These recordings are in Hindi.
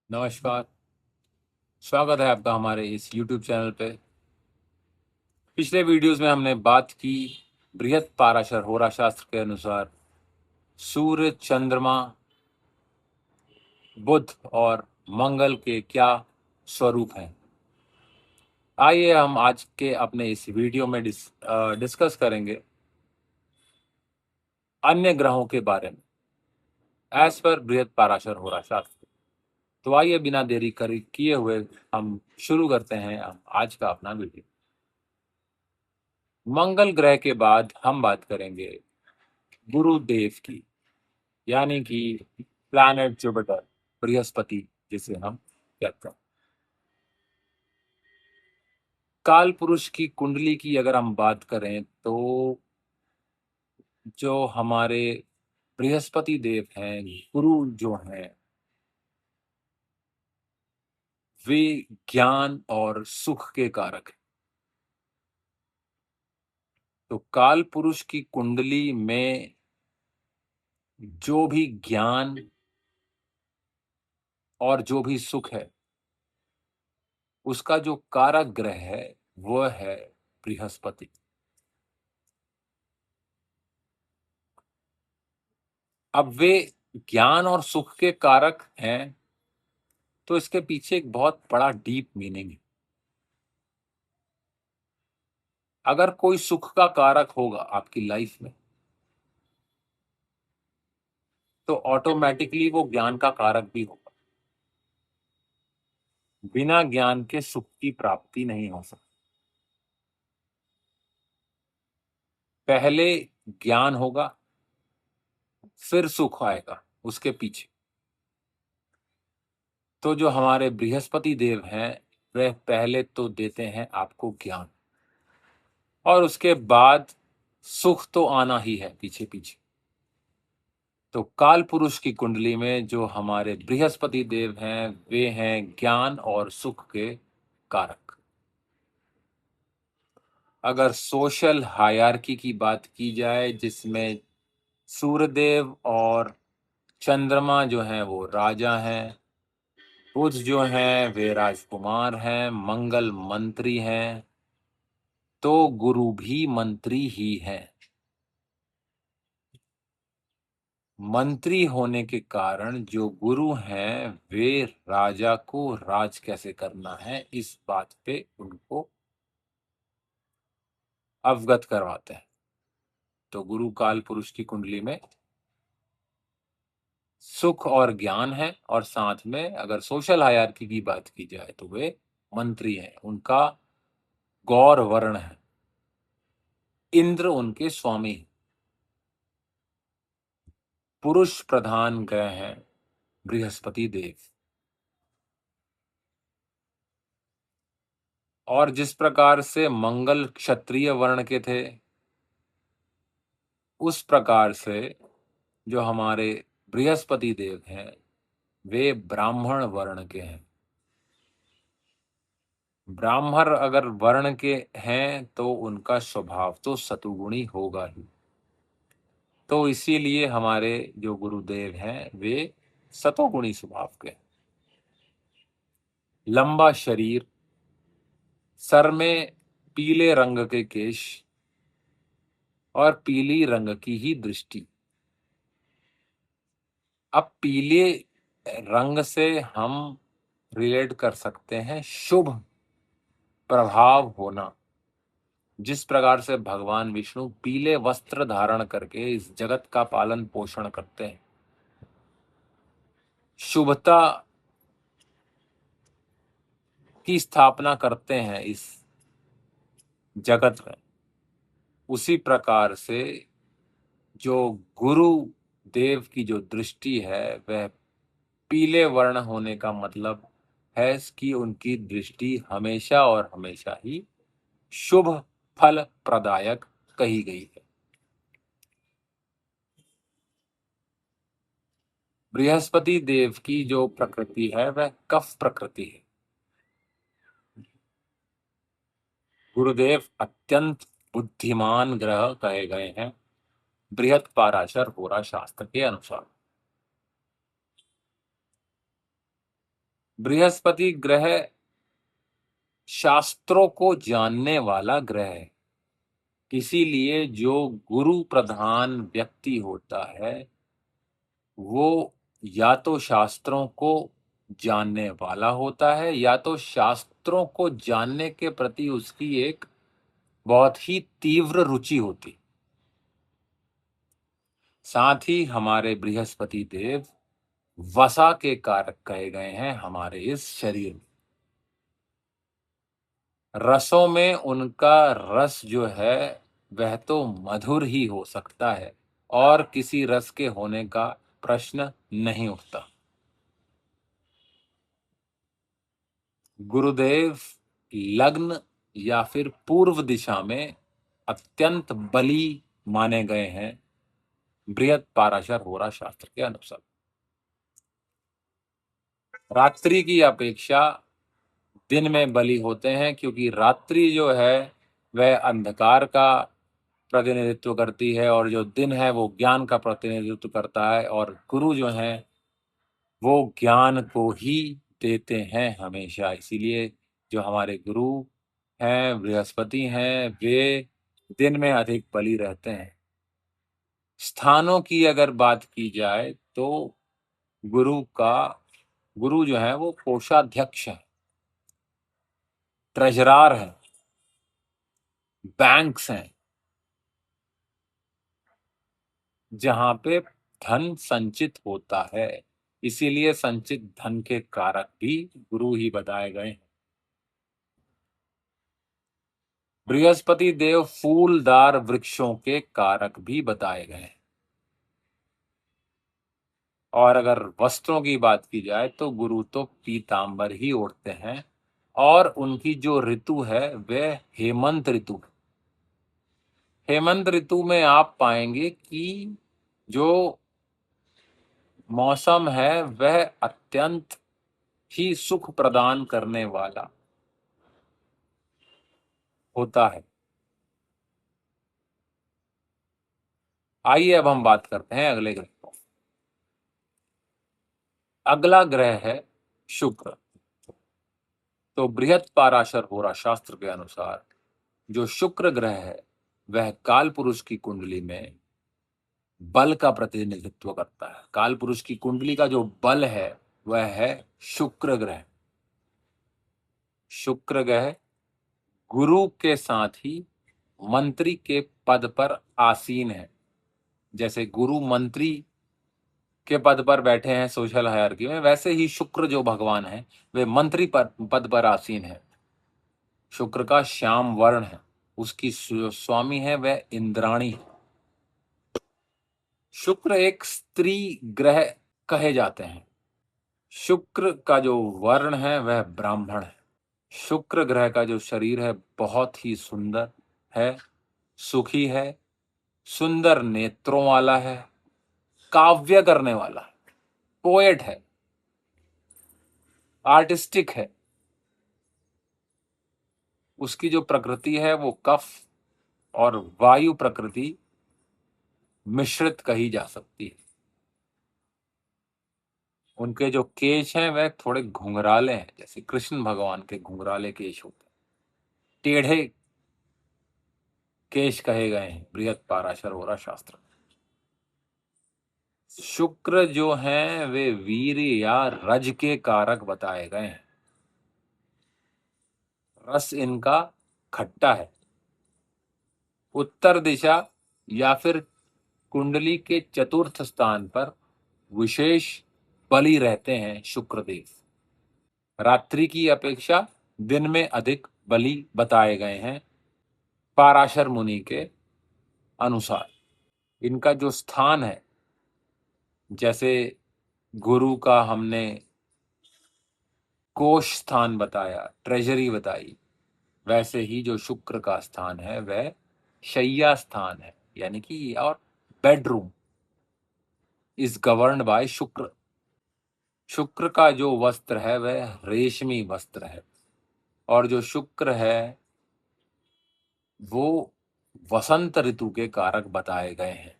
नमस्कार। स्वागत है आपका हमारे इस YouTube चैनल पे। पिछले वीडियोस में हमने बात की बृहत पाराशर होरा शास्त्र के अनुसार सूर्य, चंद्रमा, बुध और मंगल के क्या स्वरूप हैं। आइए हम आज के अपने इस वीडियो में डिस्कस करेंगे अन्य ग्रहों के बारे में एज पर बृहत पाराशर होरा शास्त्र। तो आइए बिना देरी किए हुए हम शुरू करते हैं आज का अपना वीडियो। मंगल ग्रह के बाद हम बात करेंगे गुरुदेव की, यानी कि प्लैनेट जुपिटर, बृहस्पति जिसे हम कहते हैं। काल पुरुष की कुंडली की अगर हम बात करें तो जो हमारे बृहस्पति देव हैं, गुरु जो हैं, वे ज्ञान और सुख के कारक हैं। तो काल पुरुष की कुंडली में जो भी ज्ञान और जो भी सुख है, उसका जो कारक ग्रह है वह है बृहस्पति। अब वे ज्ञान और सुख के कारक हैं, तो इसके पीछे एक बहुत बड़ा डीप मीनिंग है। अगर कोई सुख का कारक होगा आपकी लाइफ में, तो ऑटोमेटिकली वो ज्ञान का कारक भी होगा। बिना ज्ञान के सुख की प्राप्ति नहीं हो सकती। पहले ज्ञान होगा, फिर सुख आएगा उसके पीछे। तो जो हमारे बृहस्पति देव हैं, वह पहले तो देते हैं आपको ज्ञान, और उसके बाद सुख तो आना ही है पीछे पीछे। तो काल पुरुष की कुंडली में जो हमारे बृहस्पति देव हैं, वे हैं ज्ञान और सुख के कारक। अगर सोशल हायरार्की की बात की जाए, जिसमें सूर्यदेव और चंद्रमा जो हैं वो राजा हैं, बुध जो हैं वे राजकुमार हैं, मंगल मंत्री हैं, तो गुरु भी मंत्री ही हैं। मंत्री होने के कारण जो गुरु हैं, वे राजा को राज कैसे करना है इस बात पे उनको अवगत करवाते हैं। तो गुरु काल पुरुष की कुंडली में सुख और ज्ञान है, और साथ में अगर सोशल हायरार्की की बात की जाए तो वे मंत्री हैं। उनका गौर वर्ण है, इंद्र उनके स्वामी हैं। पुरुष प्रधान ग्रह हैं बृहस्पति देव। और जिस प्रकार से मंगल क्षत्रिय वर्ण के थे, उस प्रकार से जो हमारे बृहस्पति देव हैं, वे ब्राह्मण वर्ण के हैं। ब्राह्मण अगर वर्ण के हैं तो उनका स्वभाव तो सतुगुणी होगा ही। तो इसीलिए हमारे जो गुरुदेव हैं, वे सतोगुणी स्वभाव के हैं। लंबा शरीर, सर में पीले रंग के केश और पीली रंग की ही दृष्टि। अब पीले रंग से हम रिलेट कर सकते हैं शुभ प्रभाव होना। जिस प्रकार से भगवान विष्णु पीले वस्त्र धारण करके इस जगत का पालन पोषण करते हैं, शुभता की स्थापना करते हैं इस जगत में, उसी प्रकार से जो गुरु देव की जो दृष्टि है, वह पीले वर्ण होने का मतलब है कि उनकी दृष्टि हमेशा और हमेशा ही शुभ फल प्रदायक कही गई है। बृहस्पति देव की जो प्रकृति है वह कफ प्रकृति है। गुरुदेव अत्यंत बुद्धिमान ग्रह कहे गए हैं बृहत पाराशर होरा शास्त्र के अनुसार। बृहस्पति ग्रह शास्त्रों को जानने वाला ग्रह है। इसीलिए जो गुरु प्रधान व्यक्ति होता है वो या तो शास्त्रों को जानने वाला होता है या तो शास्त्रों को जानने के प्रति उसकी एक बहुत ही तीव्र रुचि होती। साथ ही हमारे बृहस्पति देव वसा के कारक कहे गए हैं हमारे इस शरीर में। रसों में उनका रस जो है वह तो मधुर ही हो सकता है और किसी रस के होने का प्रश्न नहीं उठता। गुरुदेव लग्न या फिर पूर्व दिशा में अत्यंत बली माने गए हैं बृहत पाराशर होरा शास्त्र के अनुसार। रात्रि की अपेक्षा दिन में बली होते हैं क्योंकि रात्रि जो है वह अंधकार का प्रतिनिधित्व करती है और जो दिन है वो ज्ञान का प्रतिनिधित्व करता है और गुरु जो हैं वो ज्ञान को ही देते हैं हमेशा। इसीलिए जो हमारे गुरु हैं बृहस्पति हैं वे दिन में अधिक बली रहते हैं। स्थानों की अगर बात की जाए तो गुरु का गुरु जो है वो कोषाध्यक्ष है, ट्रेजरार है, बैंक्स हैं जहां पे धन संचित होता है। इसीलिए संचित धन के कारक भी गुरु ही बताए गए हैं। बृहस्पति देव फूलदार वृक्षों के कारक भी बताए गए हैं। और अगर वस्त्रों की बात की जाए तो गुरु तो पीतांबर ही ओढ़ते हैं और उनकी जो ऋतु है वह हेमंत ऋतु है। हेमंत ऋतु में आप पाएंगे कि जो मौसम है वह अत्यंत ही सुख प्रदान करने वाला होता है। आइए अब हम बात करते हैं अगले ग्रह को। अगला ग्रह है शुक्र। तो बृहत पाराशर होरा शास्त्र के अनुसार जो शुक्र ग्रह है वह काल पुरुष की कुंडली में बल का प्रतिनिधित्व करता है। काल पुरुष की कुंडली का जो बल है वह है शुक्र ग्रह। शुक्र ग्रह गुरु के साथ ही मंत्री के पद पर आसीन है। जैसे गुरु मंत्री के पद पर बैठे हैं सोशल हायरार्की में, वैसे ही शुक्र जो भगवान है वे मंत्री पद पर आसीन है। शुक्र का श्याम वर्ण है, उसकी स्वामी है वह इंद्राणी है। शुक्र एक स्त्री ग्रह कहे जाते हैं। शुक्र का जो वर्ण है वह ब्राह्मण है। शुक्र ग्रह का जो शरीर है बहुत ही सुंदर है, सुखी है, सुंदर नेत्रों वाला है, काव्य करने वाला है, पोएट है, आर्टिस्टिक है। उसकी जो प्रकृति है वो कफ और वायु प्रकृति मिश्रित कही जा सकती है। उनके जो केश हैं वह थोड़े घुंघराले हैं, जैसे कृष्ण भगवान के घुंघराले केश होते हैं। टेढ़े केश कहे गए हैं बृहत पाराशर होरा शास्त्र। शुक्र जो हैं वे वीर या रज के कारक बताए गए हैं। रस इनका खट्टा है। उत्तर दिशा या फिर कुंडली के चतुर्थ स्थान पर विशेष बली रहते हैं शुक्रदेव। रात्रि की अपेक्षा दिन में अधिक बली बताए गए हैं पाराशर मुनि के अनुसार। इनका जो स्थान है, जैसे गुरु का हमने कोष स्थान बताया, ट्रेजरी बताई, वैसे ही जो शुक्र का स्थान है वह शैया स्थान है, यानी कि और बेडरूम इज गवर्न्ड बाय शुक्र। शुक्र का जो वस्त्र है वह रेशमी वस्त्र है और जो शुक्र है वो वसंत ऋतु के कारक बताए गए हैं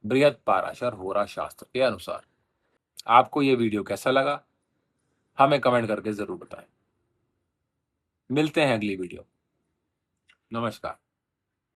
बृहत पाराशर होरा शास्त्र के अनुसार। आपको ये वीडियो कैसा लगा हमें कमेंट करके जरूर बताएं। मिलते हैं अगली वीडियो। नमस्कार।